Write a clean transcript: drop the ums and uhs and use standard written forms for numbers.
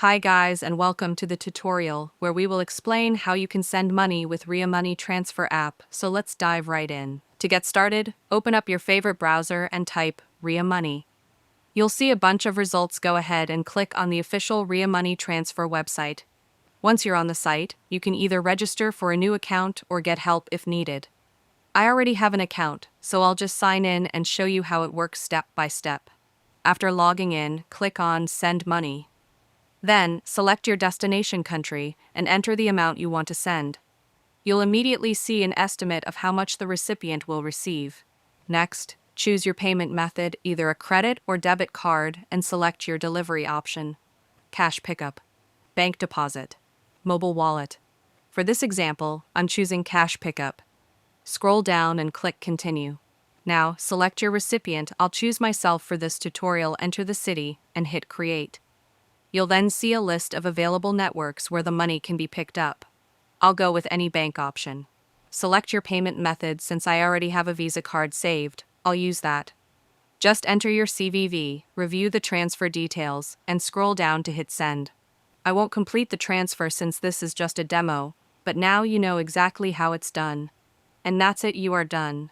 Hi guys and welcome to the tutorial where we will explain how you can send money with Ria Money Transfer app, so let's dive right in. To get started, open up your favorite browser and type Ria Money. You'll see a bunch of results. Go ahead and click on the official Ria Money Transfer website. Once you're on the site, you can either register for a new account or get help if needed. I already have an account, so I'll just sign in and show you how it works step by step. After logging in, click on Send Money. Then, select your destination country and enter the amount you want to send. You'll immediately see an estimate of how much the recipient will receive. Next, choose your payment method, either a credit or debit card, and select your delivery option: cash pickup, bank deposit, mobile wallet. For this example, I'm choosing cash pickup. Scroll down and click Continue. Now, select your recipient. I'll choose myself for this tutorial. Enter the city and hit Create. You'll then see a list of available networks where the money can be picked up. I'll go with any bank option. Select your payment method. Since I already have a Visa card saved, I'll use that. Just enter your CVV, review the transfer details, and scroll down to hit Send. I won't complete the transfer since this is just a demo, but now you know exactly how it's done. And that's it, you are done.